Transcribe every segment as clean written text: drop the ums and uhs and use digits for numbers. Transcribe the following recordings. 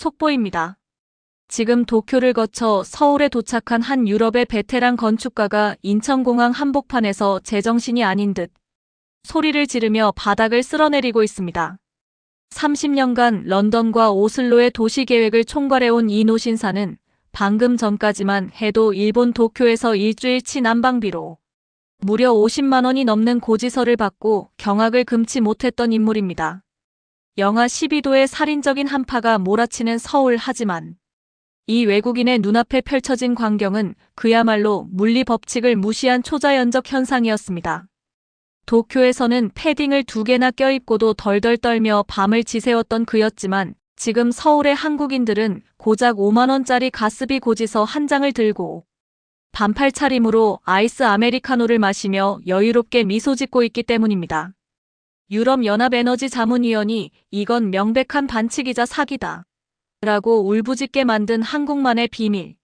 속보입니다. 지금 도쿄를 거쳐 서울에 도착한 한 유럽의 베테랑 건축가가 인천공항 한복판에서 제정신이 아닌 듯 소리를 지르며 바닥을 쓸어내리고 있습니다. 30년간 런던과 오슬로의 도시계획을 총괄해온 이 노신사는 방금 전까지만 해도 일본 도쿄에서 일주일치 난방비로 무려 50만 원이 넘는 고지서를 받고 경악을 금치 못했던 인물입니다. 영하 12도의 살인적인 한파가 몰아치는 서울. 하지만 이 외국인의 눈앞에 펼쳐진 광경은 그야말로 물리 법칙을 무시한 초자연적 현상이었습니다. 도쿄에서는 패딩을 2개나 껴입고도 덜덜 떨며 밤을 지새웠던 그였지만 지금 서울의 한국인들은 고작 5만 원짜리 가스비 고지서 한 장을 들고 반팔 차림으로 아이스 아메리카노를 마시며 여유롭게 미소 짓고 있기 때문입니다. 유럽연합에너지자문위원이 이건 명백한 반칙이자 사기다 라고 울부짖게 만든 한국만의 비밀.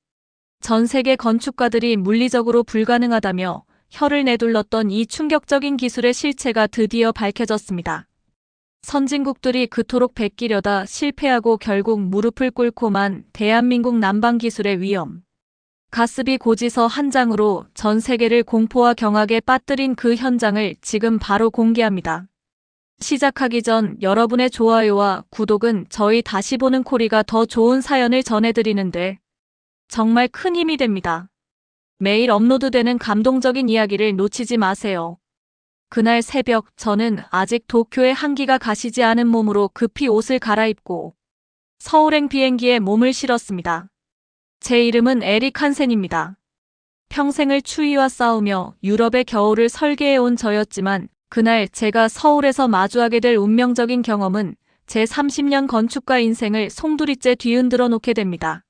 전 세계 건축가들이 물리적으로 불가능하다며 혀를 내둘렀던 이 충격적인 기술의 실체가 드디어 밝혀졌습니다. 선진국들이 그토록 베끼려다 실패하고 결국 무릎을 꿇고 만 대한민국 난방 기술의 위험. 가스비 고지서 한 장으로 전 세계를 공포와 경악에 빠뜨린 그 현장을 지금 바로 공개합니다. 시작하기 전 여러분의 좋아요와 구독은 저희 다시 보는 코리가 더 좋은 사연을 전해드리는데 정말 큰 힘이 됩니다. 매일 업로드되는 감동적인 이야기를 놓치지 마세요. 그날 새벽 저는 아직 도쿄의 한기가 가시지 않은 몸으로 급히 옷을 갈아입고 서울행 비행기에 몸을 실었습니다. 제 이름은 에릭 한센입니다. 평생을 추위와 싸우며 유럽의 겨울을 설계해온 저였지만 그날 제가 서울에서 마주하게 될 운명적인 경험은 제 30년 건축가 인생을 송두리째 뒤흔들어 놓게 됩니다.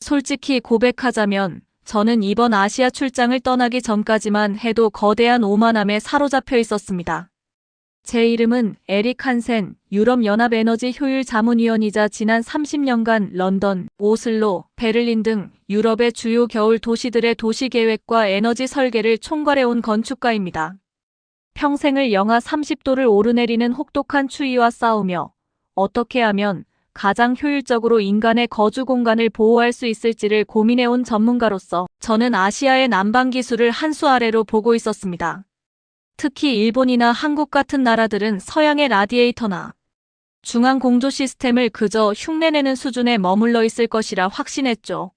솔직히 고백하자면 저는 이번 아시아 출장을 떠나기 전까지만 해도 거대한 오만함에 사로잡혀 있었습니다. 제 이름은 에릭 한센, 유럽연합에너지 효율 자문위원이자 지난 30년간 런던, 오슬로, 베를린 등 유럽의 주요 겨울 도시들의 도시계획과 에너지 설계를 총괄해온 건축가입니다. 평생을 영하 30도를 오르내리는 혹독한 추위와 싸우며 어떻게 하면 가장 효율적으로 인간의 거주 공간을 보호할 수 있을지를 고민해온 전문가로서 저는 아시아의 난방 기술을 한 수 아래로 보고 있었습니다. 특히 일본이나 한국 같은 나라들은 서양의 라디에이터나 중앙 공조 시스템을 그저 흉내내는 수준에 머물러 있을 것이라 확신했죠.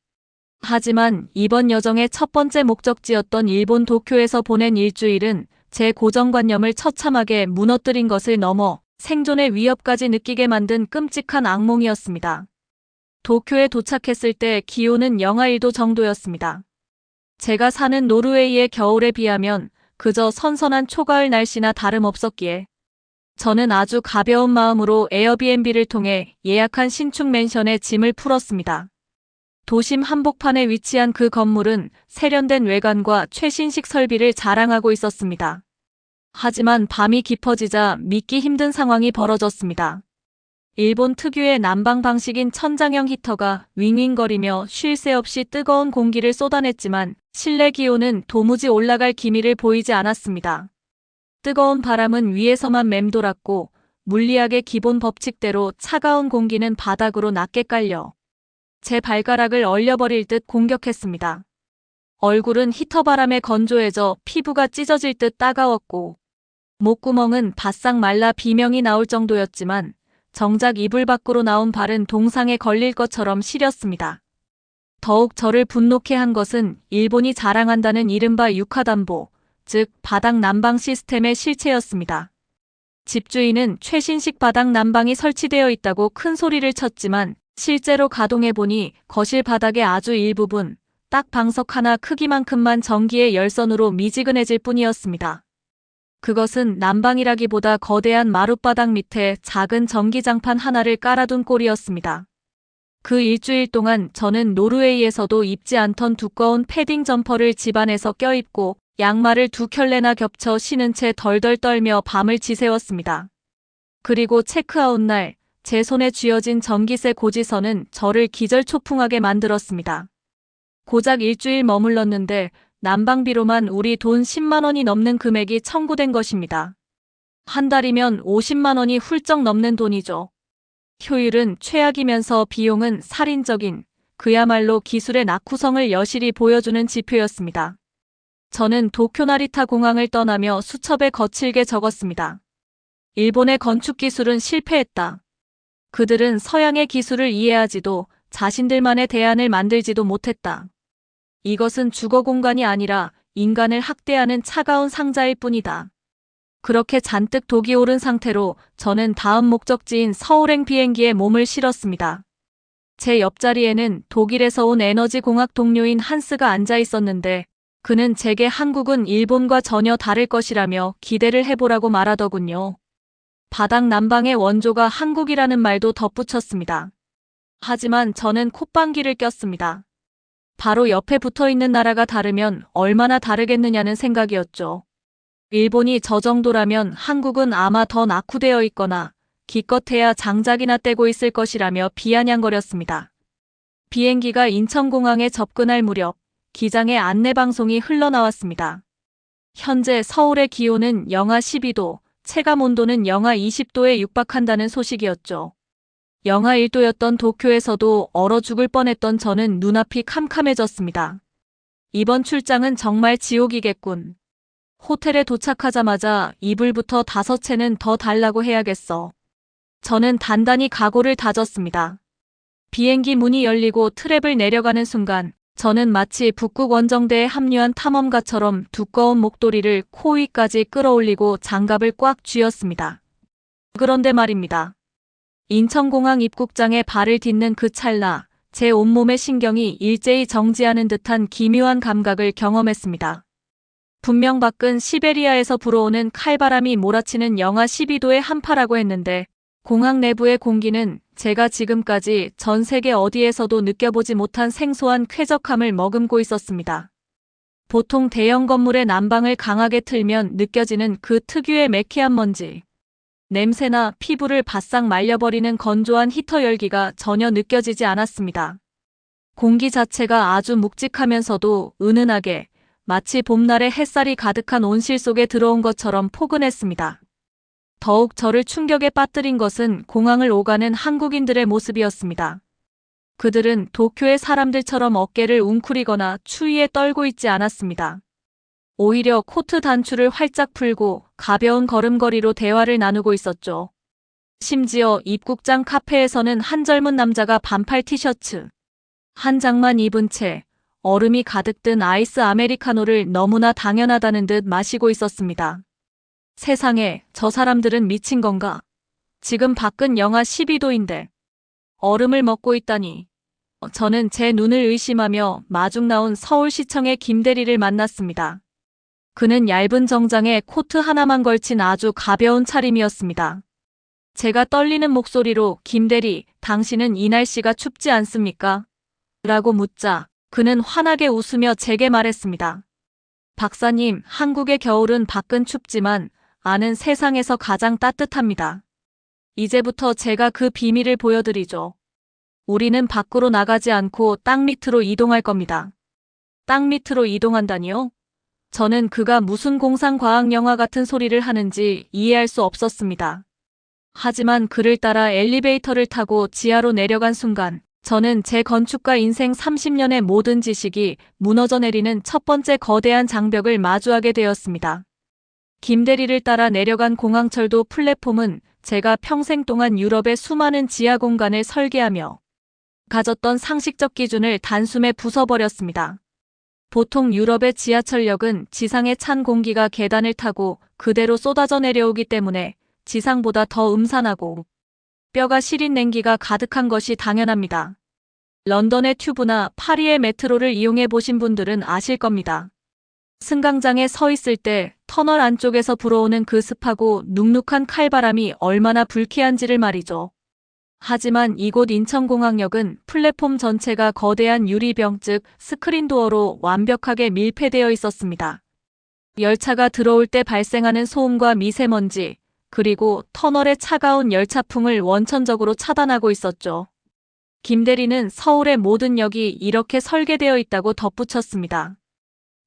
하지만 이번 여정의 첫 번째 목적지였던 일본 도쿄에서 보낸 일주일은 제 고정관념을 처참하게 무너뜨린 것을 넘어 생존의 위협까지 느끼게 만든 끔찍한 악몽이었습니다. 도쿄에 도착했을 때 기온은 영하 1도 정도였습니다. 제가 사는 노르웨이의 겨울에 비하면 그저 선선한 초가을 날씨나 다름없었기에 저는 아주 가벼운 마음으로 에어비앤비를 통해 예약한 신축 맨션에 짐을 풀었습니다. 도심 한복판에 위치한 그 건물은 세련된 외관과 최신식 설비를 자랑하고 있었습니다. 하지만 밤이 깊어지자 믿기 힘든 상황이 벌어졌습니다. 일본 특유의 난방 방식인 천장형 히터가 윙윙거리며 쉴 새 없이 뜨거운 공기를 쏟아냈지만 실내 기온은 도무지 올라갈 기미를 보이지 않았습니다. 뜨거운 바람은 위에서만 맴돌았고 물리학의 기본 법칙대로 차가운 공기는 바닥으로 낮게 깔려 제 발가락을 얼려버릴 듯 공격했습니다. 얼굴은 히터 바람에 건조해져 피부가 찢어질 듯 따가웠고 목구멍은 바싹 말라 비명이 나올 정도였지만 정작 이불 밖으로 나온 발은 동상에 걸릴 것처럼 시렸습니다. 더욱 저를 분노케 한 것은 일본이 자랑한다는 이른바 유카담보, 즉 바닥 난방 시스템의 실체였습니다. 집주인은 최신식 바닥 난방이 설치되어 있다고 큰 소리를 쳤지만 실제로 가동해보니 거실 바닥의 아주 일부분, 딱 방석 하나 크기만큼만 전기의 열선으로 미지근해질 뿐이었습니다. 그것은 난방이라기보다 거대한 마룻바닥 밑에 작은 전기장판 하나를 깔아둔 꼴이었습니다. 그 일주일 동안 저는 노르웨이에서도 입지 않던 두꺼운 패딩 점퍼를 집안에서 껴입고 양말을 2켤레나 겹쳐 신은 채 덜덜 떨며 밤을 지새웠습니다. 그리고 체크아웃 날 제 손에 쥐어진 전기세 고지서는 저를 기절초풍하게 만들었습니다. 고작 일주일 머물렀는데 난방비로만 우리 돈 10만 원이 넘는 금액이 청구된 것입니다. 한 달이면 50만 원이 훌쩍 넘는 돈이죠. 효율은 최악이면서 비용은 살인적인, 그야말로 기술의 낙후성을 여실히 보여주는 지표였습니다. 저는 도쿄 나리타 공항을 떠나며 수첩에 거칠게 적었습니다. 일본의 건축 기술은 실패했다. 그들은 서양의 기술을 이해하지도 자신들만의 대안을 만들지도 못했다. 이것은 주거 공간이 아니라 인간을 학대하는 차가운 상자일 뿐이다. 그렇게 잔뜩 독이 오른 상태로 저는 다음 목적지인 서울행 비행기에 몸을 실었습니다. 제 옆자리에는 독일에서 온 에너지공학 동료인 한스가 앉아 있었는데 그는 제게 한국은 일본과 전혀 다를 것이라며 기대를 해보라고 말하더군요. 바닥 난방의 원조가 한국이라는 말도 덧붙였습니다. 하지만 저는 콧방귀를 꼈습니다. 바로 옆에 붙어있는 나라가 다르면 얼마나 다르겠느냐는 생각이었죠. 일본이 저 정도라면 한국은 아마 더 낙후되어 있거나 기껏해야 장작이나 떼고 있을 것이라며 비아냥거렸습니다. 비행기가 인천공항에 접근할 무렵 기장의 안내방송이 흘러나왔습니다. 현재 서울의 기온은 영하 12도, 체감온도는 영하 20도에 육박한다는 소식이었죠. 영하 1도였던 도쿄에서도 얼어 죽을 뻔했던 저는 눈앞이 캄캄해졌습니다. 이번 출장은 정말 지옥이겠군. 호텔에 도착하자마자 이불부터 5채는 더 달라고 해야겠어. 저는 단단히 각오를 다졌습니다. 비행기 문이 열리고 트랩을 내려가는 순간 저는 마치 북극 원정대에 합류한 탐험가처럼 두꺼운 목도리를 코 위까지 끌어올리고 장갑을 꽉 쥐었습니다. 그런데 말입니다. 인천공항 입국장에 발을 딛는 그 찰나 제 온몸의 신경이 일제히 정지하는 듯한 기묘한 감각을 경험했습니다. 분명 밖은 시베리아에서 불어오는 칼바람이 몰아치는 영하 12도의 한파라고 했는데 공항 내부의 공기는 제가 지금까지 전 세계 어디에서도 느껴보지 못한 생소한 쾌적함을 머금고 있었습니다. 보통 대형 건물의 난방을 강하게 틀면 느껴지는 그 특유의 매캐한 먼지, 냄새나 피부를 바싹 말려버리는 건조한 히터 열기가 전혀 느껴지지 않았습니다. 공기 자체가 아주 묵직하면서도 은은하게 마치 봄날의 햇살이 가득한 온실 속에 들어온 것처럼 포근했습니다. 더욱 저를 충격에 빠뜨린 것은 공항을 오가는 한국인들의 모습이었습니다. 그들은 도쿄의 사람들처럼 어깨를 웅크리거나 추위에 떨고 있지 않았습니다. 오히려 코트 단추를 활짝 풀고 가벼운 걸음걸이로 대화를 나누고 있었죠. 심지어 입국장 카페에서는 한 젊은 남자가 반팔 티셔츠 한 장만 입은 채 얼음이 가득 든 아이스 아메리카노를 너무나 당연하다는 듯 마시고 있었습니다. 세상에, 저 사람들은 미친 건가? 지금 밖은 영하 12도인데 얼음을 먹고 있다니. 저는 제 눈을 의심하며 마중 나온 서울시청의 김대리를 만났습니다. 그는 얇은 정장에 코트 하나만 걸친 아주 가벼운 차림이었습니다. 제가 떨리는 목소리로 김대리, 당신은 이 날씨가 춥지 않습니까? 라고 묻자 그는 환하게 웃으며 제게 말했습니다. 박사님, 한국의 겨울은 밖은 춥지만 안은 세상에서 가장 따뜻합니다. 이제부터 제가 그 비밀을 보여드리죠. 우리는 밖으로 나가지 않고 땅 밑으로 이동할 겁니다. 땅 밑으로 이동한다니요? 저는 그가 무슨 공상과학 영화 같은 소리를 하는지 이해할 수 없었습니다. 하지만 그를 따라 엘리베이터를 타고 지하로 내려간 순간 저는 제 건축가 인생 30년의 모든 지식이 무너져 내리는 첫 번째 거대한 장벽을 마주하게 되었습니다. 김대리를 따라 내려간 공항철도 플랫폼은 제가 평생 동안 유럽의 수많은 지하 공간을 설계하며 가졌던 상식적 기준을 단숨에 부숴버렸습니다. 보통 유럽의 지하철역은 지상의 찬 공기가 계단을 타고 그대로 쏟아져 내려오기 때문에 지상보다 더 음산하고 뼈가 시린 냉기가 가득한 것이 당연합니다. 런던의 튜브나 파리의 메트로를 이용해 보신 분들은 아실 겁니다. 승강장에 서 있을 때 터널 안쪽에서 불어오는 그 습하고 눅눅한 칼바람이 얼마나 불쾌한지를 말이죠. 하지만 이곳 인천공항역은 플랫폼 전체가 거대한 유리병 즉 스크린도어로 완벽하게 밀폐되어 있었습니다. 열차가 들어올 때 발생하는 소음과 미세먼지, 그리고 터널의 차가운 열차풍을 원천적으로 차단하고 있었죠. 김대리는 서울의 모든 역이 이렇게 설계되어 있다고 덧붙였습니다.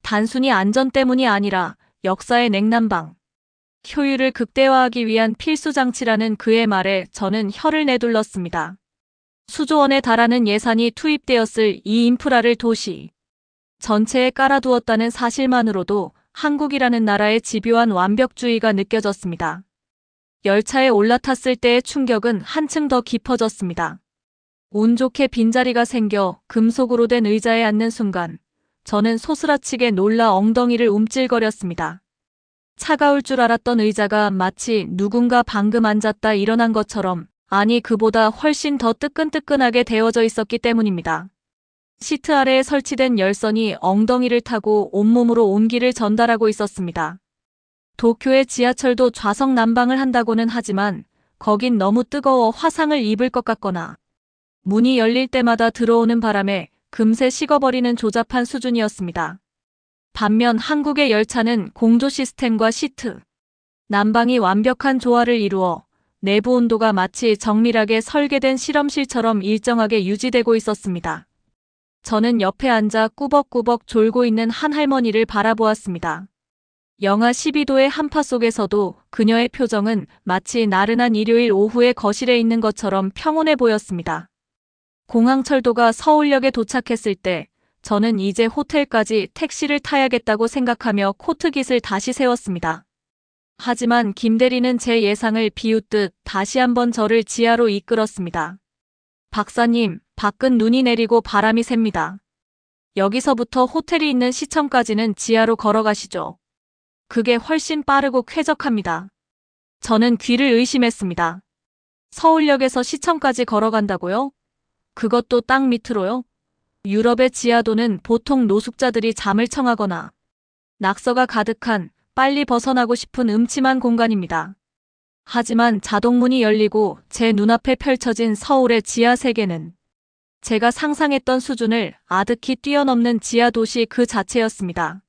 단순히 안전 때문이 아니라 역사의 냉난방, 효율을 극대화하기 위한 필수 장치라는 그의 말에 저는 혀를 내둘렀습니다. 수조 원에 달하는 예산이 투입되었을 이 인프라를 도시 전체에 깔아두었다는 사실만으로도 한국이라는 나라의 집요한 완벽주의가 느껴졌습니다. 열차에 올라탔을 때의 충격은 한층 더 깊어졌습니다. 운 좋게 빈자리가 생겨 금속으로 된 의자에 앉는 순간 저는 소스라치게 놀라 엉덩이를 움찔거렸습니다. 차가울 줄 알았던 의자가 마치 누군가 방금 앉았다 일어난 것처럼, 아니 그보다 훨씬 더 뜨끈뜨끈하게 데워져 있었기 때문입니다. 시트 아래에 설치된 열선이 엉덩이를 타고 온몸으로 온기를 전달하고 있었습니다. 도쿄의 지하철도 좌석 난방을 한다고는 하지만 거긴 너무 뜨거워 화상을 입을 것 같거나 문이 열릴 때마다 들어오는 바람에 금세 식어버리는 조잡한 수준이었습니다. 반면 한국의 열차는 공조 시스템과 시트, 난방이 완벽한 조화를 이루어 내부 온도가 마치 정밀하게 설계된 실험실처럼 일정하게 유지되고 있었습니다. 저는 옆에 앉아 꾸벅꾸벅 졸고 있는 한 할머니를 바라보았습니다. 영하 12도의 한파 속에서도 그녀의 표정은 마치 나른한 일요일 오후의 거실에 있는 것처럼 평온해 보였습니다. 공항철도가 서울역에 도착했을 때 저는 이제 호텔까지 택시를 타야겠다고 생각하며 코트깃을 다시 세웠습니다. 하지만 김 대리는 제 예상을 비웃듯 다시 한번 저를 지하로 이끌었습니다. 박사님, 밖은 눈이 내리고 바람이 셉니다. 여기서부터 호텔이 있는 시청까지는 지하로 걸어가시죠. 그게 훨씬 빠르고 쾌적합니다. 저는 귀를 의심했습니다. 서울역에서 시청까지 걸어간다고요? 그것도 땅 밑으로요? 유럽의 지하도는 보통 노숙자들이 잠을 청하거나 낙서가 가득한 빨리 벗어나고 싶은 음침한 공간입니다. 하지만 자동문이 열리고 제 눈앞에 펼쳐진 서울의 지하 세계는 제가 상상했던 수준을 아득히 뛰어넘는 지하 도시 그 자체였습니다.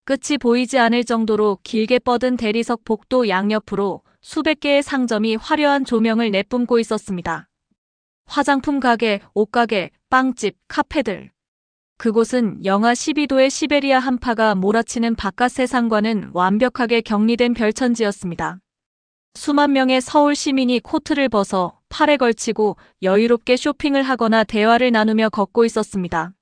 끝이 보이지 않을 정도로 길게 뻗은 대리석 복도 양옆으로 수백 개의 상점이 화려한 조명을 내뿜고 있었습니다. 화장품 가게, 옷가게, 빵집, 카페들. 그곳은 영하 12도의 시베리아 한파가 몰아치는 바깥 세상과는 완벽하게 격리된 별천지였습니다. 수만 명의 서울 시민이 코트를 벗어 팔에 걸치고 여유롭게 쇼핑을 하거나 대화를 나누며 걷고 있었습니다.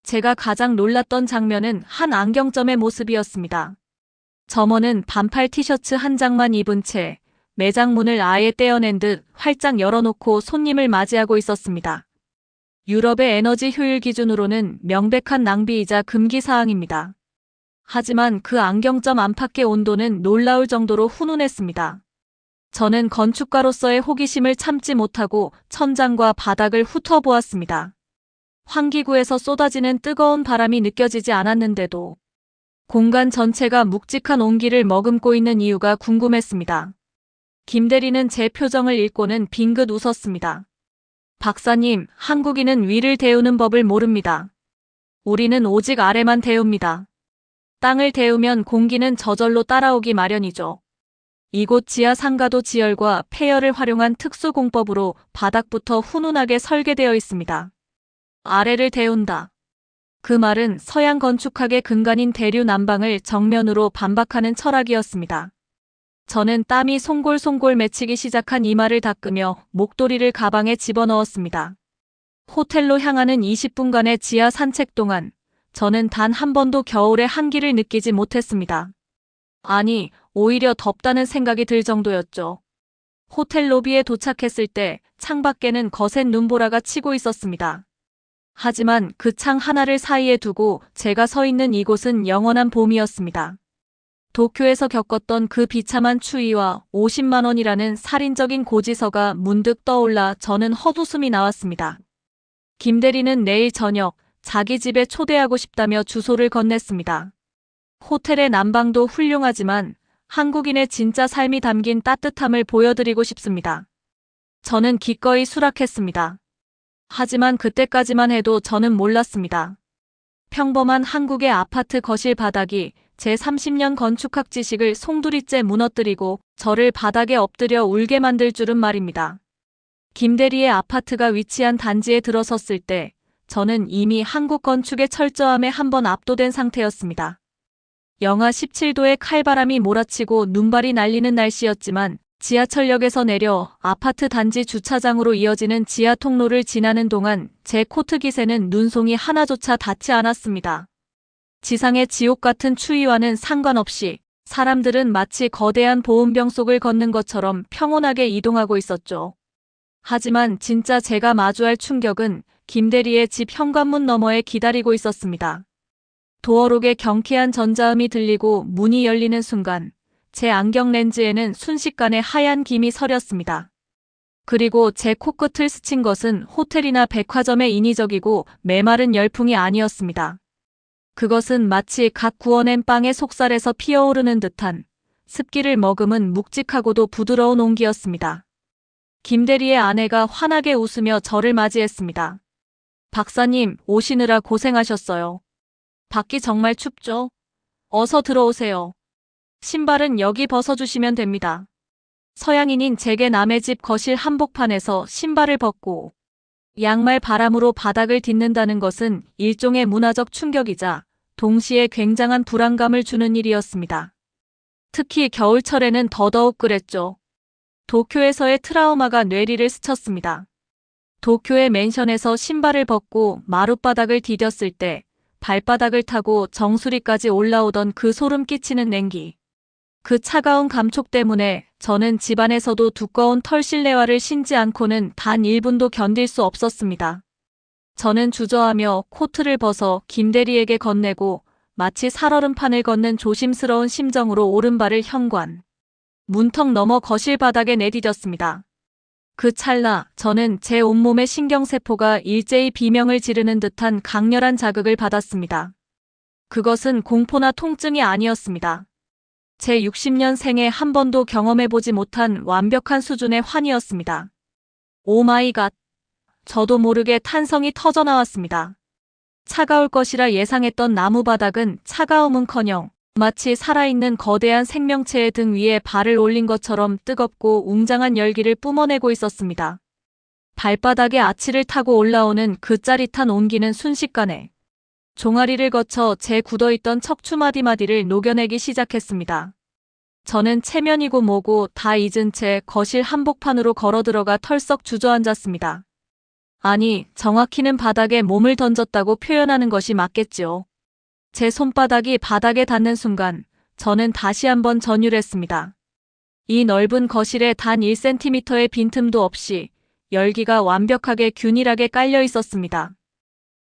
제가 가장 놀랐던 장면은 한 안경점의 모습이었습니다. 점원은 반팔 티셔츠 한 장만 입은 채 매장 문을 아예 떼어낸 듯 활짝 열어놓고 손님을 맞이하고 있었습니다. 유럽의 에너지 효율 기준으로는 명백한 낭비이자 금기 사항입니다. 하지만 그 안경점 안팎의 온도는 놀라울 정도로 훈훈했습니다. 저는 건축가로서의 호기심을 참지 못하고 천장과 바닥을 훑어보았습니다. 환기구에서 쏟아지는 뜨거운 바람이 느껴지지 않았는데도 공간 전체가 묵직한 온기를 머금고 있는 이유가 궁금했습니다. 김 대리는 제 표정을 읽고는 빙긋 웃었습니다. 박사님, 한국인은 위를 데우는 법을 모릅니다. 우리는 오직 아래만 데웁니다. 땅을 데우면 공기는 저절로 따라오기 마련이죠. 이곳 지하 상가도 지열과 폐열을 활용한 특수 공법으로 바닥부터 훈훈하게 설계되어 있습니다. 아래를 데운다. 그 말은 서양 건축학의 근간인 대류 난방을 정면으로 반박하는 철학이었습니다. 저는 땀이 송골송골 맺히기 시작한 이마를 닦으며 목도리를 가방에 집어넣었습니다. 호텔로 향하는 20분간의 지하 산책 동안 저는 단 한 번도 겨울의 한기를 느끼지 못했습니다. 아니, 오히려 덥다는 생각이 들 정도였죠. 호텔 로비에 도착했을 때 창밖에는 거센 눈보라가 치고 있었습니다. 하지만 그 창 하나를 사이에 두고 제가 서 있는 이곳은 영원한 봄이었습니다. 도쿄에서 겪었던 그 비참한 추위와 50만 원이라는 살인적인 고지서가 문득 떠올라 저는 헛웃음이 나왔습니다. 김 대리는 내일 저녁 자기 집에 초대하고 싶다며 주소를 건넸습니다. 호텔의 난방도 훌륭하지만 한국인의 진짜 삶이 담긴 따뜻함을 보여드리고 싶습니다. 저는 기꺼이 수락했습니다. 하지만 그때까지만 해도 저는 몰랐습니다. 평범한 한국의 아파트 거실 바닥이 제 30년 건축학 지식을 송두리째 무너뜨리고 저를 바닥에 엎드려 울게 만들 줄은 말입니다. 김 대리의 아파트가 위치한 단지에 들어섰을 때 저는 이미 한국 건축의 철저함에 한번 압도된 상태였습니다. 영하 17도의 칼바람이 몰아치고 눈발이 날리는 날씨였지만 지하철역에서 내려 아파트 단지 주차장으로 이어지는 지하 통로를 지나는 동안 제 코트 깃에는 눈송이 하나조차 닿지 않았습니다. 지상의 지옥 같은 추위와는 상관없이 사람들은 마치 거대한 보온병 속을 걷는 것처럼 평온하게 이동하고 있었죠. 하지만 진짜 제가 마주할 충격은 김대리의 집 현관문 너머에 기다리고 있었습니다. 도어록에 경쾌한 전자음이 들리고 문이 열리는 순간 제 안경 렌즈에는 순식간에 하얀 김이 서렸습니다. 그리고 제 코끝을 스친 것은 호텔이나 백화점의 인위적이고 메마른 열풍이 아니었습니다. 그것은 마치 갓 구워낸 빵의 속살에서 피어오르는 듯한 습기를 머금은 묵직하고도 부드러운 온기였습니다. 김대리의 아내가 환하게 웃으며 저를 맞이했습니다. 박사님, 오시느라 고생하셨어요. 밖이 정말 춥죠? 어서 들어오세요. 신발은 여기 벗어주시면 됩니다. 서양인인 제게 남의 집 거실 한복판에서 신발을 벗고 양말 바람으로 바닥을 딛는다는 것은 일종의 문화적 충격이자 동시에 굉장한 불안감을 주는 일이었습니다. 특히 겨울철에는 더더욱 그랬죠. 도쿄에서의 트라우마가 뇌리를 스쳤습니다. 도쿄의 맨션에서 신발을 벗고 마룻바닥을 디뎠을 때 발바닥을 타고 정수리까지 올라오던 그 소름 끼치는 냉기. 그 차가운 감촉 때문에 저는 집안에서도 두꺼운 털 실내화를 신지 않고는 단 1분도 견딜 수 없었습니다. 저는 주저하며 코트를 벗어 김대리에게 건네고 마치 살얼음판을 걷는 조심스러운 심정으로 오른발을 현관 문턱 넘어 거실 바닥에 내디뎠습니다. 그 찰나 저는 제 온몸의 신경세포가 일제히 비명을 지르는 듯한 강렬한 자극을 받았습니다. 그것은 공포나 통증이 아니었습니다. 제 60년 생에 한 번도 경험해보지 못한 완벽한 수준의 환희였습니다. 오 마이 갓. 저도 모르게 탄성이 터져나왔습니다. 차가울 것이라 예상했던 나무 바닥은 차가움은커녕 마치 살아있는 거대한 생명체의 등 위에 발을 올린 것처럼 뜨겁고 웅장한 열기를 뿜어내고 있었습니다. 발바닥에 아치를 타고 올라오는 그 짜릿한 온기는 순식간에 종아리를 거쳐 제 굳어있던 척추 마디마디를 녹여내기 시작했습니다. 저는 체면이고 뭐고 다 잊은 채 거실 한복판으로 걸어들어가 털썩 주저앉았습니다. 아니, 정확히는 바닥에 몸을 던졌다고 표현하는 것이 맞겠지요. 제 손바닥이 바닥에 닿는 순간 저는 다시 한번 전율했습니다. 이 넓은 거실에 단 1cm의 빈틈도 없이 열기가 완벽하게 균일하게 깔려 있었습니다.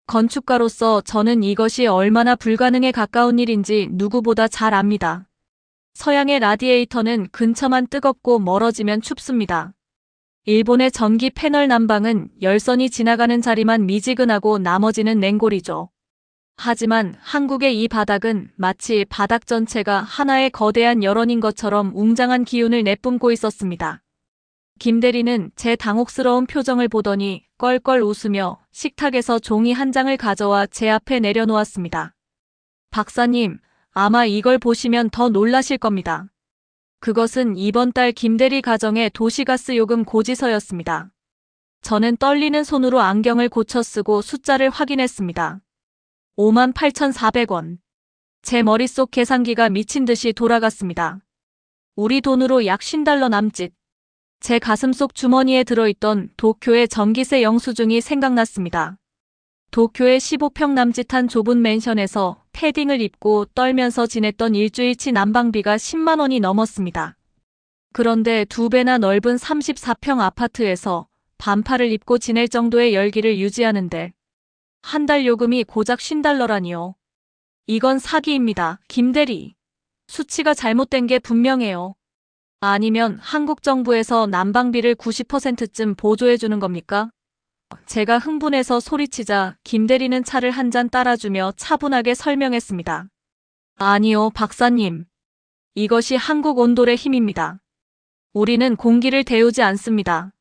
건축가로서 저는 이것이 얼마나 불가능에 가까운 일인지 누구보다 잘 압니다. 서양의 라디에이터는 근처만 뜨겁고 멀어지면 춥습니다. 일본의 전기 패널 난방은 열선이 지나가는 자리만 미지근하고 나머지는 냉골이죠. 하지만 한국의 이 바닥은 마치 바닥 전체가 하나의 거대한 열원인 것처럼 웅장한 기운을 내뿜고 있었습니다. 김대리는 제 당혹스러운 표정을 보더니 껄껄 웃으며 식탁에서 종이 한 장을 가져와 제 앞에 내려놓았습니다. 박사님, 아마 이걸 보시면 더 놀라실 겁니다. 그것은 이번 달 김대리 가정의 도시가스 요금 고지서였습니다. 저는 떨리는 손으로 안경을 고쳐 쓰고 숫자를 확인했습니다. 58,400원. 제 머릿속 계산기가 미친 듯이 돌아갔습니다. 우리 돈으로 약 $50 남짓. 제 가슴속 주머니에 들어있던 도쿄의 전기세 영수증이 생각났습니다. 도쿄의 15평 남짓한 좁은 맨션에서 패딩을 입고 떨면서 지냈던 일주일치 난방비가 10만 원이 넘었습니다. 그런데 2배나 넓은 34평 아파트에서 반팔을 입고 지낼 정도의 열기를 유지하는데 한 달 요금이 고작 $50라니요. 이건 사기입니다, 김대리. 수치가 잘못된 게 분명해요. 아니면 한국 정부에서 난방비를 90%쯤 보조해 주는 겁니까? 제가 흥분해서 소리치자 김대리는 차를 한 잔 따라주며 차분하게 설명했습니다. 아니요, 박사님. 이것이 한국 온돌의 힘입니다. 우리는 공기를 데우지 않습니다.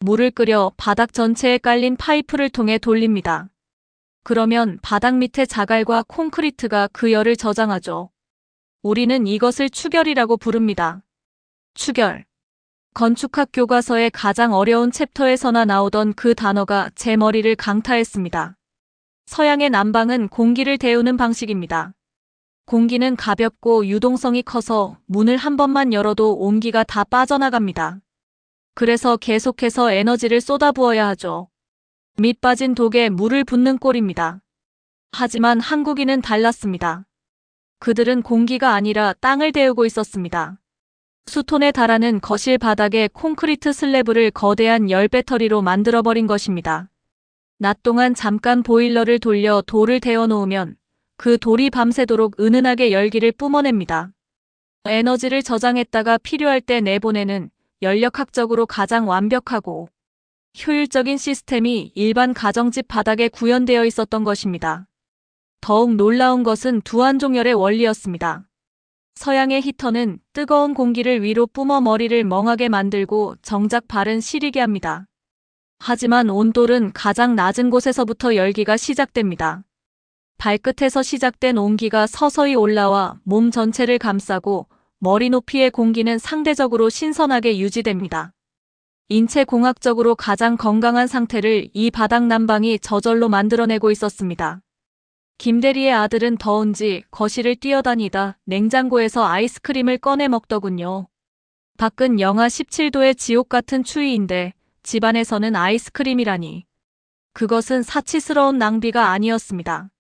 물을 끓여 바닥 전체에 깔린 파이프를 통해 돌립니다. 그러면 바닥 밑의 자갈과 콘크리트가 그 열을 저장하죠. 우리는 이것을 추결이라고 부릅니다. 추결. 건축학 교과서의 가장 어려운 챕터에서나 나오던 그 단어가 제 머리를 강타했습니다. 서양의 난방은 공기를 데우는 방식입니다. 공기는 가볍고 유동성이 커서 문을 한 번만 열어도 온기가 다 빠져나갑니다. 그래서 계속해서 에너지를 쏟아부어야 하죠. 밑 빠진 독에 물을 붓는 꼴입니다. 하지만 한국인은 달랐습니다. 그들은 공기가 아니라 땅을 데우고 있었습니다. 수톤에 달하는 거실 바닥에 콘크리트 슬래브를 거대한 열 배터리로 만들어버린 것입니다. 낮 동안 잠깐 보일러를 돌려 돌을 데워 놓으면 그 돌이 밤새도록 은은하게 열기를 뿜어냅니다. 에너지를 저장했다가 필요할 때 내보내는 연력학적으로 가장 완벽하고 효율적인 시스템이 일반 가정집 바닥에 구현되어 있었던 것입니다. 더욱 놀라운 것은 두한종열의 원리였습니다. 서양의 히터는 뜨거운 공기를 위로 뿜어 머리를 멍하게 만들고 정작 발은 시리게 합니다. 하지만 온돌은 가장 낮은 곳에서부터 열기가 시작됩니다. 발끝에서 시작된 온기가 서서히 올라와 몸 전체를 감싸고 머리 높이의 공기는 상대적으로 신선하게 유지됩니다. 인체 공학적으로 가장 건강한 상태를 이 바닥 난방이 저절로 만들어내고 있었습니다. 김대리의 아들은 더운지 거실을 뛰어다니다 냉장고에서 아이스크림을 꺼내 먹더군요. 밖은 영하 17도의 지옥 같은 추위인데 집안에서는 아이스크림이라니. 그것은 사치스러운 낭비가 아니었습니다.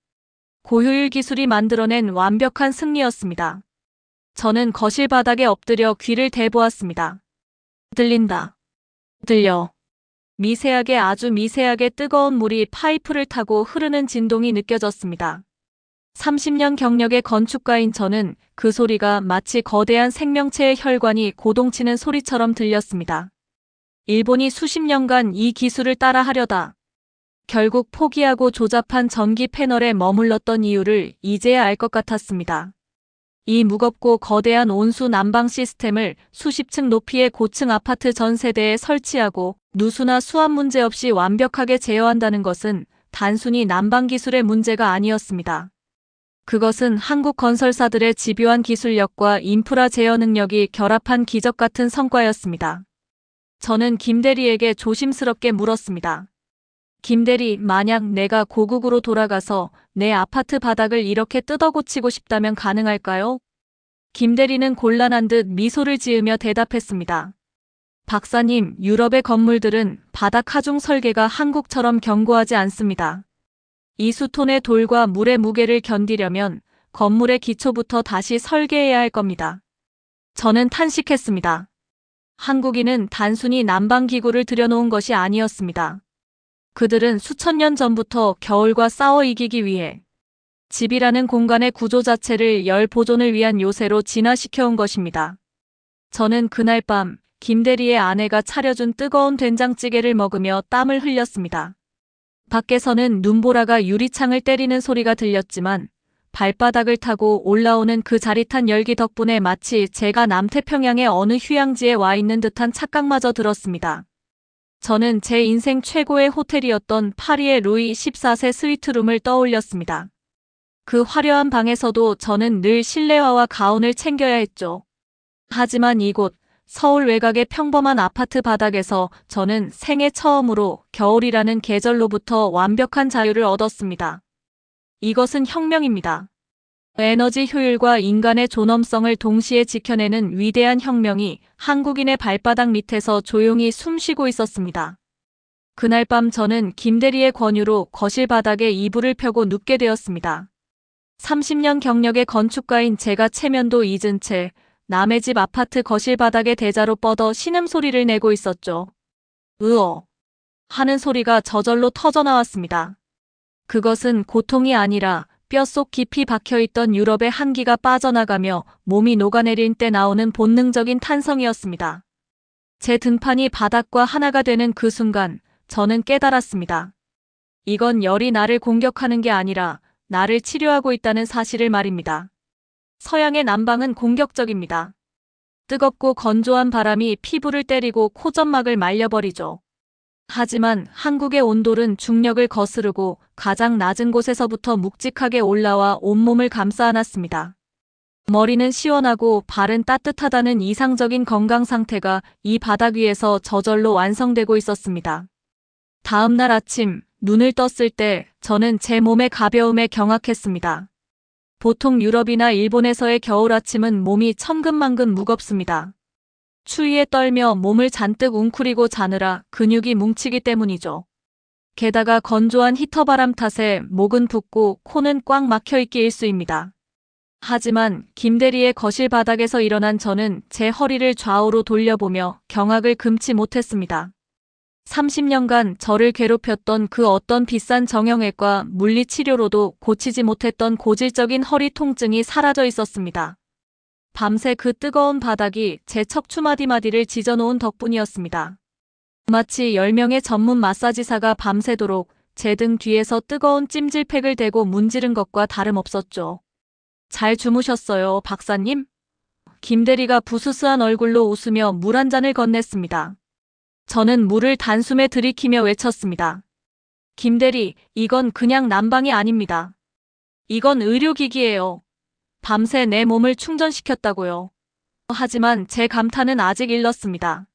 고효율 기술이 만들어낸 완벽한 승리였습니다. 저는 거실 바닥에 엎드려 귀를 대보았습니다. 들린다. 들려. 미세하게 아주 미세하게 뜨거운 물이 파이프를 타고 흐르는 진동이 느껴졌습니다. 30년 경력의 건축가인 저는 그 소리가 마치 거대한 생명체의 혈관이 고동치는 소리처럼 들렸습니다. 일본이 수십 년간 이 기술을 따라 하려다 결국 포기하고 조잡한 전기 패널에 머물렀던 이유를 이제야 알 것 같았습니다. 이 무겁고 거대한 온수 난방 시스템을 수십 층 높이의 고층 아파트 전 세대에 설치하고 누수나 수압 문제 없이 완벽하게 제어한다는 것은 단순히 난방 기술의 문제가 아니었습니다. 그것은 한국 건설사들의 집요한 기술력과 인프라 제어 능력이 결합한 기적 같은 성과였습니다. 저는 김대리에게 조심스럽게 물었습니다. 김대리, 만약 내가 고국으로 돌아가서 내 아파트 바닥을 이렇게 뜯어 고치고 싶다면 가능할까요? 김대리는 곤란한 듯 미소를 지으며 대답했습니다. 박사님, 유럽의 건물들은 바닥 하중 설계가 한국처럼 견고하지 않습니다. 이 수톤의 돌과 물의 무게를 견디려면 건물의 기초부터 다시 설계해야 할 겁니다. 저는 탄식했습니다. 한국인은 단순히 난방기구를 들여놓은 것이 아니었습니다. 그들은 수천 년 전부터 겨울과 싸워 이기기 위해 집이라는 공간의 구조 자체를 열 보존을 위한 요새로 진화시켜온 것입니다. 저는 그날 밤 김대리의 아내가 차려준 뜨거운 된장찌개를 먹으며 땀을 흘렸습니다. 밖에서는 눈보라가 유리창을 때리는 소리가 들렸지만 발바닥을 타고 올라오는 그 자릿한 열기 덕분에 마치 제가 남태평양의 어느 휴양지에 와 있는 듯한 착각마저 들었습니다. 저는 제 인생 최고의 호텔이었던 파리의 루이 14세 스위트룸을 떠올렸습니다. 그 화려한 방에서도 저는 늘 실내화와 가운을 챙겨야 했죠. 하지만 이곳 서울 외곽의 평범한 아파트 바닥에서 저는 생애 처음으로 겨울이라는 계절로부터 완벽한 자유를 얻었습니다. 이것은 혁명입니다. 에너지 효율과 인간의 존엄성을 동시에 지켜내는 위대한 혁명이 한국인의 발바닥 밑에서 조용히 숨쉬고 있었습니다. 그날 밤 저는 김대리의 권유로 거실 바닥에 이불을 펴고 눕게 되었습니다. 30년 경력의 건축가인 제가 체면도 잊은 채 남의 집 아파트 거실 바닥에 대자로 뻗어 신음소리를 내고 있었죠. 으어 하는 소리가 저절로 터져나왔습니다. 그것은 고통이 아니라 뼛속 깊이 박혀있던 유럽의 한기가 빠져나가며 몸이 녹아내릴 때 나오는 본능적인 탄성이었습니다. 제 등판이 바닥과 하나가 되는 그 순간 저는 깨달았습니다. 이건 열이 나를 공격하는 게 아니라 나를 치료하고 있다는 사실을 말입니다. 서양의 난방은 공격적입니다. 뜨겁고 건조한 바람이 피부를 때리고 코점막을 말려버리죠. 하지만 한국의 온돌은 중력을 거스르고 가장 낮은 곳에서부터 묵직하게 올라와 온몸을 감싸 안았습니다. 머리는 시원하고 발은 따뜻하다는 이상적인 건강 상태가 이 바닥 위에서 저절로 완성되고 있었습니다. 다음 날 아침 눈을 떴을 때 저는 제 몸의 가벼움에 경악했습니다. 보통 유럽이나 일본에서의 겨울 아침은 몸이 천근만근 무겁습니다. 추위에 떨며 몸을 잔뜩 웅크리고 자느라 근육이 뭉치기 때문이죠. 게다가 건조한 히터바람 탓에 목은 붓고 코는 꽉 막혀있기 일쑤입니다. 하지만 김대리의 거실 바닥에서 일어난 저는 제 허리를 좌우로 돌려보며 경악을 금치 못했습니다. 30년간 저를 괴롭혔던 그 어떤 비싼 정형외과 물리치료로도 고치지 못했던 고질적인 허리 통증이 사라져 있었습니다. 밤새 그 뜨거운 바닥이 제 척추 마디마디를 지져놓은 덕분이었습니다. 마치 10명의 전문 마사지사가 밤새도록 제 등 뒤에서 뜨거운 찜질팩을 대고 문지른 것과 다름없었죠. 잘 주무셨어요, 박사님? 김대리가 부스스한 얼굴로 웃으며 물 한 잔을 건넸습니다. 저는 물을 단숨에 들이키며 외쳤습니다. 김대리, 이건 그냥 난방이 아닙니다. 이건 의료기기예요. 밤새 내 몸을 충전시켰다고요. 하지만 제 감탄은 아직 일렀습니다.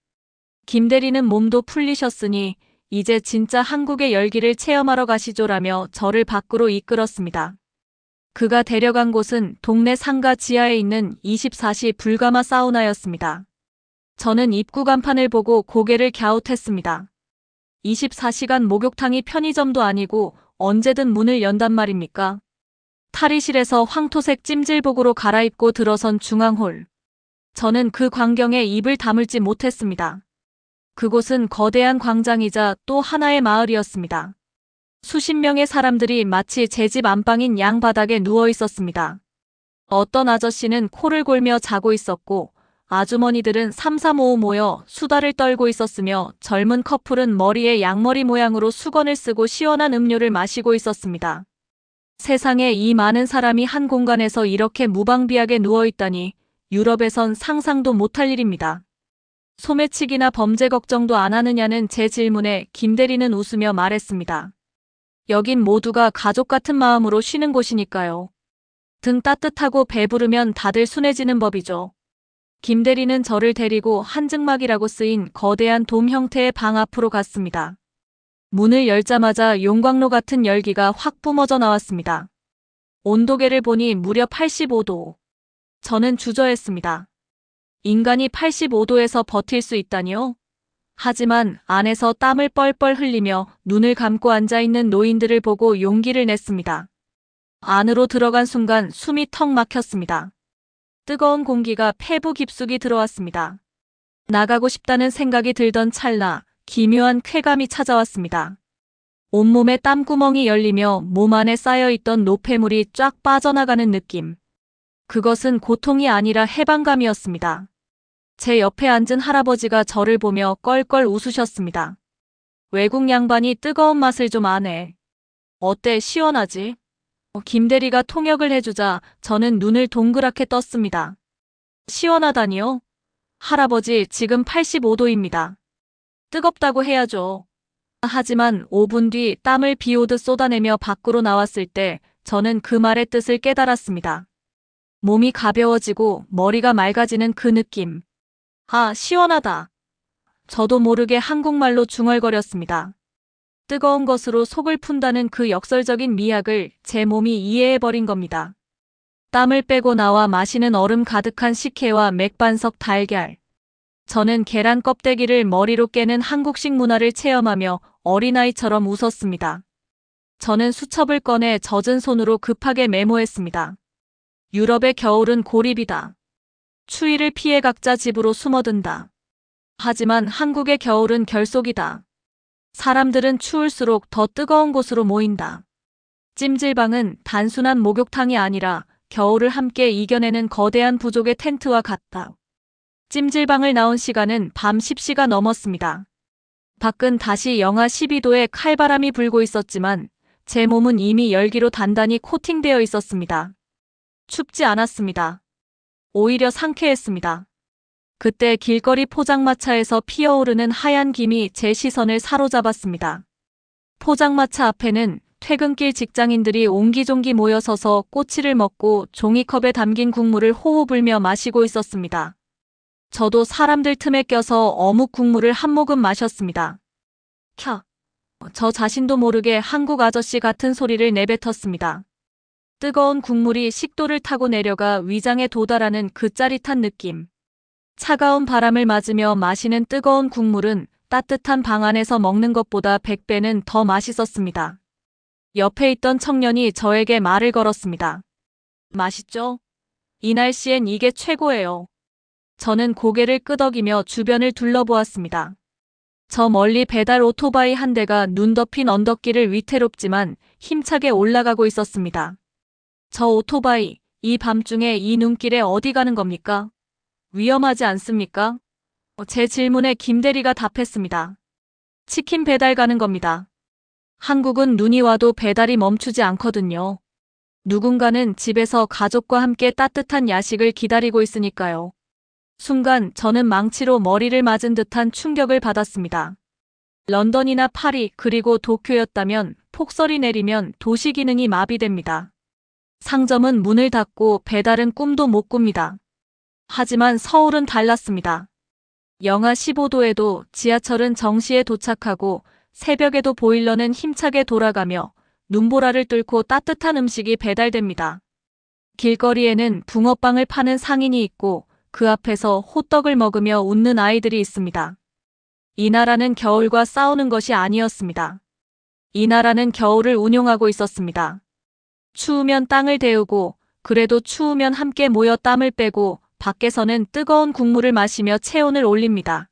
김대리는 몸도 풀리셨으니 이제 진짜 한국의 열기를 체험하러 가시죠라며 저를 밖으로 이끌었습니다. 그가 데려간 곳은 동네 상가 지하에 있는 24시 불가마 사우나였습니다. 저는 입구 간판을 보고 고개를 갸웃했습니다. 24시간 목욕탕이 편의점도 아니고 언제든 문을 연단 말입니까? 탈의실에서 황토색 찜질복으로 갈아입고 들어선 중앙홀. 저는 그 광경에 입을 다물지 못했습니다. 그곳은 거대한 광장이자 또 하나의 마을이었습니다. 수십 명의 사람들이 마치 제 집 안방인 양바닥에 누워 있었습니다. 어떤 아저씨는 코를 골며 자고 있었고 아주머니들은 삼삼오오 모여 수다를 떨고 있었으며 젊은 커플은 머리에 양머리 모양으로 수건을 쓰고 시원한 음료를 마시고 있었습니다. 세상에 이 많은 사람이 한 공간에서 이렇게 무방비하게 누워있다니 유럽에선 상상도 못할 일입니다. 소매치기나 범죄 걱정도 안 하느냐는 제 질문에 김대리는 웃으며 말했습니다. 여긴 모두가 가족 같은 마음으로 쉬는 곳이니까요. 등 따뜻하고 배부르면 다들 순해지는 법이죠. 김대리는 저를 데리고 한증막이라고 쓰인 거대한 돔 형태의 방 앞으로 갔습니다. 문을 열자마자 용광로 같은 열기가 확 뿜어져 나왔습니다. 온도계를 보니 무려 85도. 저는 주저했습니다. 인간이 85도에서 버틸 수 있다니요? 하지만 안에서 땀을 뻘뻘 흘리며 눈을 감고 앉아있는 노인들을 보고 용기를 냈습니다. 안으로 들어간 순간 숨이 턱 막혔습니다. 뜨거운 공기가 폐부 깊숙이 들어왔습니다. 나가고 싶다는 생각이 들던 찰나 기묘한 쾌감이 찾아왔습니다. 온몸에 땀구멍이 열리며 몸 안에 쌓여있던 노폐물이 쫙 빠져나가는 느낌. 그것은 고통이 아니라 해방감이었습니다. 제 옆에 앉은 할아버지가 저를 보며 껄껄 웃으셨습니다. 외국 양반이 뜨거운 맛을 좀 아네. 어때, 시원하지? 김대리가 통역을 해주자 저는 눈을 동그랗게 떴습니다. 시원하다니요? 할아버지, 지금 85도입니다. 뜨겁다고 해야죠. 하지만 5분 뒤 땀을 비오듯 쏟아내며 밖으로 나왔을 때 저는 그 말의 뜻을 깨달았습니다. 몸이 가벼워지고 머리가 맑아지는 그 느낌. 아, 시원하다. 저도 모르게 한국말로 중얼거렸습니다. 뜨거운 것으로 속을 푼다는 그 역설적인 미학을 제 몸이 이해해버린 겁니다. 땀을 빼고 나와 마시는 얼음 가득한 식혜와 맥반석 달걀. 저는 계란 껍데기를 머리로 깨는 한국식 문화를 체험하며 어린아이처럼 웃었습니다. 저는 수첩을 꺼내 젖은 손으로 급하게 메모했습니다. 유럽의 겨울은 고립이다. 추위를 피해 각자 집으로 숨어든다. 하지만 한국의 겨울은 결속이다. 사람들은 추울수록 더 뜨거운 곳으로 모인다. 찜질방은 단순한 목욕탕이 아니라 겨울을 함께 이겨내는 거대한 부족의 텐트와 같다. 찜질방을 나온 시간은 밤 10시가 넘었습니다. 밖은 다시 영하 12도의 칼바람이 불고 있었지만 제 몸은 이미 열기로 단단히 코팅되어 있었습니다. 춥지 않았습니다. 오히려 상쾌했습니다. 그때 길거리 포장마차에서 피어오르는 하얀 김이 제 시선을 사로잡았습니다. 포장마차 앞에는 퇴근길 직장인들이 옹기종기 모여서서 꼬치를 먹고 종이컵에 담긴 국물을 호호 불며 마시고 있었습니다. 저도 사람들 틈에 껴서 어묵 국물을 한 모금 마셨습니다. 캬! 저 자신도 모르게 한국 아저씨 같은 소리를 내뱉었습니다. 뜨거운 국물이 식도를 타고 내려가 위장에 도달하는 그 짜릿한 느낌. 차가운 바람을 맞으며 마시는 뜨거운 국물은 따뜻한 방 안에서 먹는 것보다 100배는 더 맛있었습니다. 옆에 있던 청년이 저에게 말을 걸었습니다. 맛있죠? 이 날씨엔 이게 최고예요. 저는 고개를 끄덕이며 주변을 둘러보았습니다. 저 멀리 배달 오토바이 한 대가 눈 덮인 언덕길을 위태롭지만 힘차게 올라가고 있었습니다. 저 오토바이, 이 밤중에 이 눈길에 어디 가는 겁니까? 위험하지 않습니까? 제 질문에 김 대리가 답했습니다. 치킨 배달 가는 겁니다. 한국은 눈이 와도 배달이 멈추지 않거든요. 누군가는 집에서 가족과 함께 따뜻한 야식을 기다리고 있으니까요. 순간 저는 망치로 머리를 맞은 듯한 충격을 받았습니다. 런던이나 파리 그리고 도쿄였다면 폭설이 내리면 도시 기능이 마비됩니다. 상점은 문을 닫고 배달은 꿈도 못 꿉니다. 하지만 서울은 달랐습니다. 영하 15도에도 지하철은 정시에 도착하고 새벽에도 보일러는 힘차게 돌아가며 눈보라를 뚫고 따뜻한 음식이 배달됩니다. 길거리에는 붕어빵을 파는 상인이 있고 그 앞에서 호떡을 먹으며 웃는 아이들이 있습니다. 이 나라는 겨울과 싸우는 것이 아니었습니다. 이 나라는 겨울을 운용하고 있었습니다. 추우면 땅을 데우고 그래도 추우면 함께 모여 땀을 빼고 밖에서는 뜨거운 국물을 마시며 체온을 올립니다.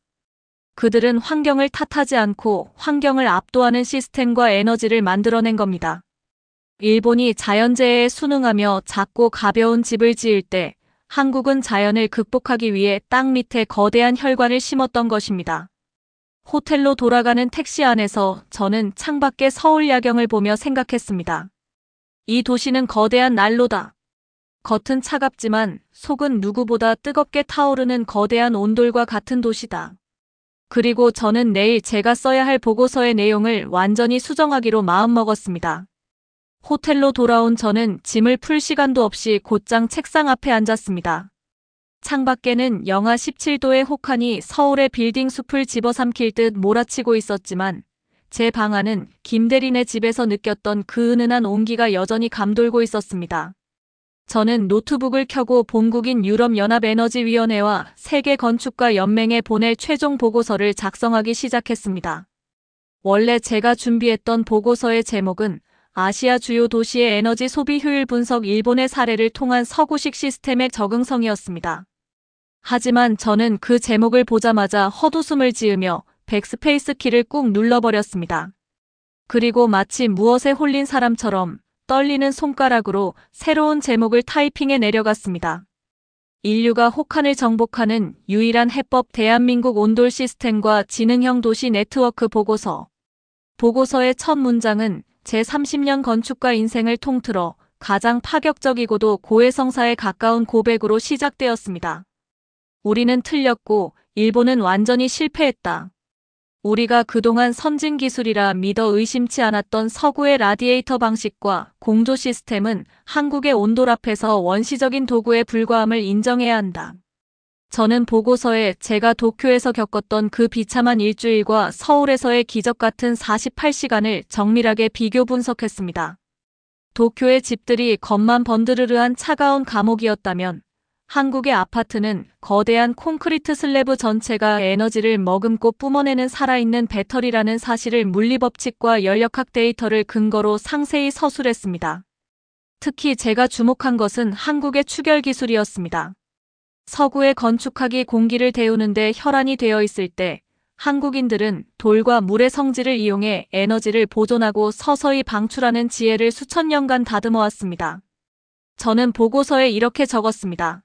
그들은 환경을 탓하지 않고 환경을 압도하는 시스템과 에너지를 만들어낸 겁니다. 일본이 자연재해에 순응하며 작고 가벼운 집을 지을 때 한국은 자연을 극복하기 위해 땅 밑에 거대한 혈관을 심었던 것입니다. 호텔로 돌아가는 택시 안에서 저는 창밖의 서울 야경을 보며 생각했습니다. 이 도시는 거대한 난로다. 겉은 차갑지만 속은 누구보다 뜨겁게 타오르는 거대한 온돌과 같은 도시다. 그리고 저는 내일 제가 써야 할 보고서의 내용을 완전히 수정하기로 마음먹었습니다. 호텔로 돌아온 저는 짐을 풀 시간도 없이 곧장 책상 앞에 앉았습니다. 창밖에는 영하 17도의 혹한이 서울의 빌딩 숲을 집어삼킬 듯 몰아치고 있었지만 제 방 안은 김대리네 집에서 느꼈던 그 은은한 온기가 여전히 감돌고 있었습니다. 저는 노트북을 켜고 본국인 유럽연합에너지위원회와 세계건축가 연맹에 보낼 최종 보고서를 작성하기 시작했습니다. 원래 제가 준비했던 보고서의 제목은 아시아 주요 도시의 에너지 소비 효율 분석 일본의 사례를 통한 서구식 시스템의 적응성이었습니다. 하지만 저는 그 제목을 보자마자 헛웃음을 지으며 백스페이스 키를 꾹 눌러버렸습니다. 그리고 마치 무엇에 홀린 사람처럼 떨리는 손가락으로 새로운 제목을 타이핑해 내려갔습니다. 인류가 혹한을 정복하는 유일한 해법 대한민국 온돌 시스템과 지능형 도시 네트워크 보고서. 보고서의 첫 문장은 제 30년 건축가 인생을 통틀어 가장 파격적이고도 고해성사에 가까운 고백으로 시작되었습니다. 우리는 틀렸고 일본은 완전히 실패했다. 우리가 그동안 선진 기술이라 믿어 의심치 않았던 서구의 라디에이터 방식과 공조 시스템은 한국의 온돌 앞에서 원시적인 도구에 불과함을 인정해야 한다. 저는 보고서에 제가 도쿄에서 겪었던 그 비참한 일주일과 서울에서의 기적 같은 48시간을 정밀하게 비교 분석했습니다. 도쿄의 집들이 겉만 번드르르한 차가운 감옥이었다면 한국의 아파트는 거대한 콘크리트 슬래브 전체가 에너지를 머금고 뿜어내는 살아있는 배터리라는 사실을 물리법칙과 연력학 데이터를 근거로 상세히 서술했습니다. 특히 제가 주목한 것은 한국의 추결 기술이었습니다. 서구의 건축학이 공기를 데우는데 혈안이 되어 있을 때 한국인들은 돌과 물의 성질을 이용해 에너지를 보존하고 서서히 방출하는 지혜를 수천 년간 다듬어왔습니다. 저는 보고서에 이렇게 적었습니다.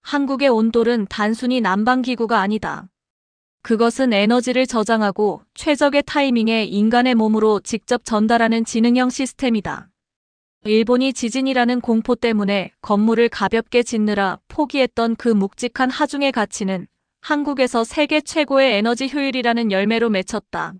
한국의 온돌은 단순히 난방기구가 아니다. 그것은 에너지를 저장하고 최적의 타이밍에 인간의 몸으로 직접 전달하는 지능형 시스템이다. 일본이 지진이라는 공포 때문에 건물을 가볍게 짓느라 포기했던 그 묵직한 하중의 가치는 한국에서 세계 최고의 에너지 효율이라는 열매로 맺혔다.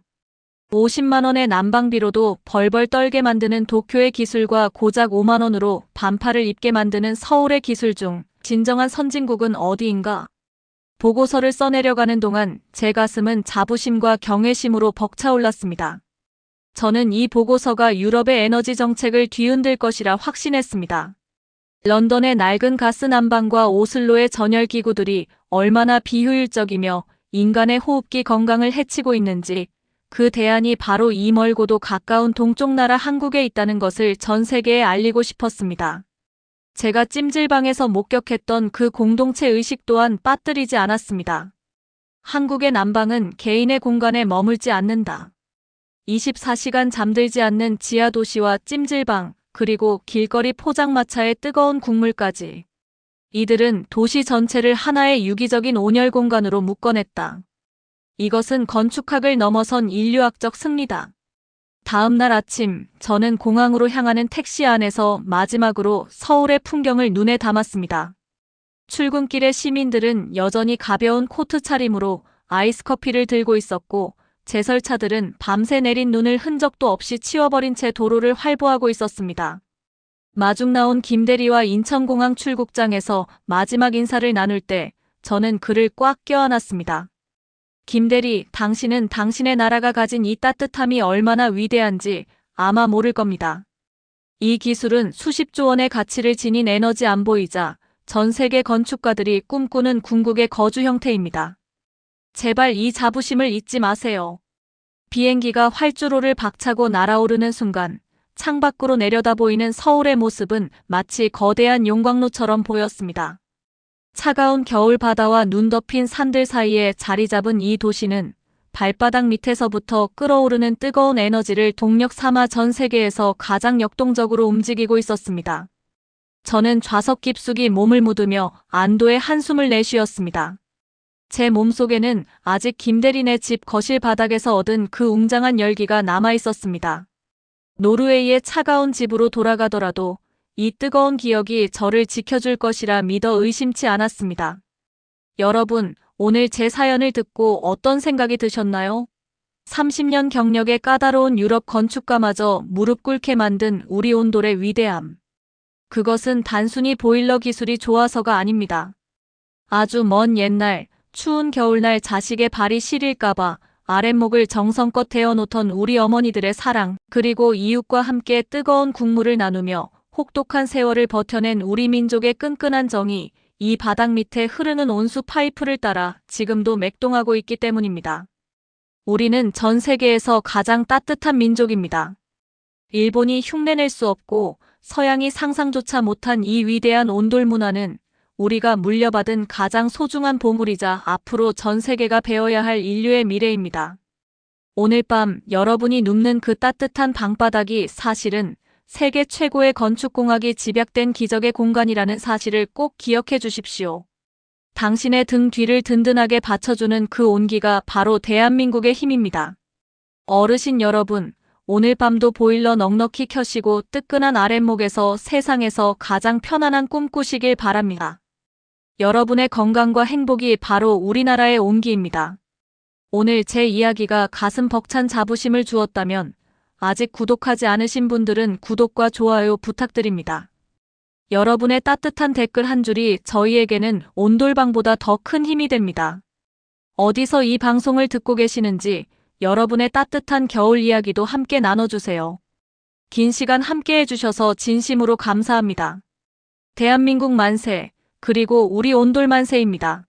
50만 원의 난방비로도 벌벌 떨게 만드는 도쿄의 기술과 고작 5만 원으로 반팔을 입게 만드는 서울의 기술 중 진정한 선진국은 어디인가? 보고서를 써내려가는 동안 제 가슴은 자부심과 경외심으로 벅차올랐습니다. 저는 이 보고서가 유럽의 에너지 정책을 뒤흔들 것이라 확신했습니다. 런던의 낡은 가스 난방과 오슬로의 전열 기구들이 얼마나 비효율적이며 인간의 호흡기 건강을 해치고 있는지, 그 대안이 바로 이 멀고도 가까운 동쪽 나라 한국에 있다는 것을 전 세계에 알리고 싶었습니다. 제가 찜질방에서 목격했던 그 공동체 의식 또한 빠뜨리지 않았습니다. 한국의 난방은 개인의 공간에 머물지 않는다. 24시간 잠들지 않는 지하 도시와 찜질방, 그리고 길거리 포장마차의 뜨거운 국물까지. 이들은 도시 전체를 하나의 유기적인 온열 공간으로 묶어냈다. 이것은 건축학을 넘어선 인류학적 승리다. 다음 날 아침, 저는 공항으로 향하는 택시 안에서 마지막으로 서울의 풍경을 눈에 담았습니다. 출근길의 시민들은 여전히 가벼운 코트 차림으로 아이스 커피를 들고 있었고, 제설차들은 밤새 내린 눈을 흔적도 없이 치워버린 채 도로를 활보하고 있었습니다. 마중 나온 김대리와 인천공항 출국장에서 마지막 인사를 나눌 때 저는 그를 꽉 껴안았습니다. 김대리, 당신은 당신의 나라가 가진 이 따뜻함이 얼마나 위대한지 아마 모를 겁니다. 이 기술은 수십조 원의 가치를 지닌 에너지 안보이자 전 세계 건축가들이 꿈꾸는 궁극의 거주 형태입니다. 제발 이 자부심을 잊지 마세요. 비행기가 활주로를 박차고 날아오르는 순간 창밖으로 내려다 보이는 서울의 모습은 마치 거대한 용광로처럼 보였습니다. 차가운 겨울 바다와 눈 덮인 산들 사이에 자리 잡은 이 도시는 발바닥 밑에서부터 끓어오르는 뜨거운 에너지를 동력 삼아 전 세계에서 가장 역동적으로 움직이고 있었습니다. 저는 좌석 깊숙이 몸을 묻으며 안도의 한숨을 내쉬었습니다. 제 몸속에는 아직 김대리네 집 거실 바닥에서 얻은 그 웅장한 열기가 남아 있었습니다. 노르웨이의 차가운 집으로 돌아가더라도 이 뜨거운 기억이 저를 지켜줄 것이라 믿어 의심치 않았습니다. 여러분, 오늘 제 사연을 듣고 어떤 생각이 드셨나요? 30년 경력의 까다로운 유럽 건축가마저 무릎 꿇게 만든 우리 온돌의 위대함. 그것은 단순히 보일러 기술이 좋아서가 아닙니다. 아주 먼 옛날, 추운 겨울날 자식의 발이 시릴까봐 아랫목을 정성껏 데워놓던 우리 어머니들의 사랑, 그리고 이웃과 함께 뜨거운 국물을 나누며 혹독한 세월을 버텨낸 우리 민족의 끈끈한 정이 이 바닥 밑에 흐르는 온수 파이프를 따라 지금도 맥동하고 있기 때문입니다. 우리는 전 세계에서 가장 따뜻한 민족입니다. 일본이 흉내낼 수 없고 서양이 상상조차 못한 이 위대한 온돌 문화는 우리가 물려받은 가장 소중한 보물이자 앞으로 전 세계가 배워야 할 인류의 미래입니다. 오늘 밤 여러분이 눕는 그 따뜻한 방바닥이 사실은 세계 최고의 건축공학이 집약된 기적의 공간이라는 사실을 꼭 기억해 주십시오. 당신의 등 뒤를 든든하게 받쳐주는 그 온기가 바로 대한민국의 힘입니다. 어르신 여러분, 오늘 밤도 보일러 넉넉히 켜시고 뜨끈한 아랫목에서 세상에서 가장 편안한 꿈 꾸시길 바랍니다. 여러분의 건강과 행복이 바로 우리나라의 온기입니다. 오늘 제 이야기가 가슴 벅찬 자부심을 주었다면 아직 구독하지 않으신 분들은 구독과 좋아요 부탁드립니다. 여러분의 따뜻한 댓글 한 줄이 저희에게는 온돌방보다 더 큰 힘이 됩니다. 어디서 이 방송을 듣고 계시는지 여러분의 따뜻한 겨울 이야기도 함께 나눠주세요. 긴 시간 함께 해주셔서 진심으로 감사합니다. 대한민국 만세, 그리고 우리 온돌 만세입니다.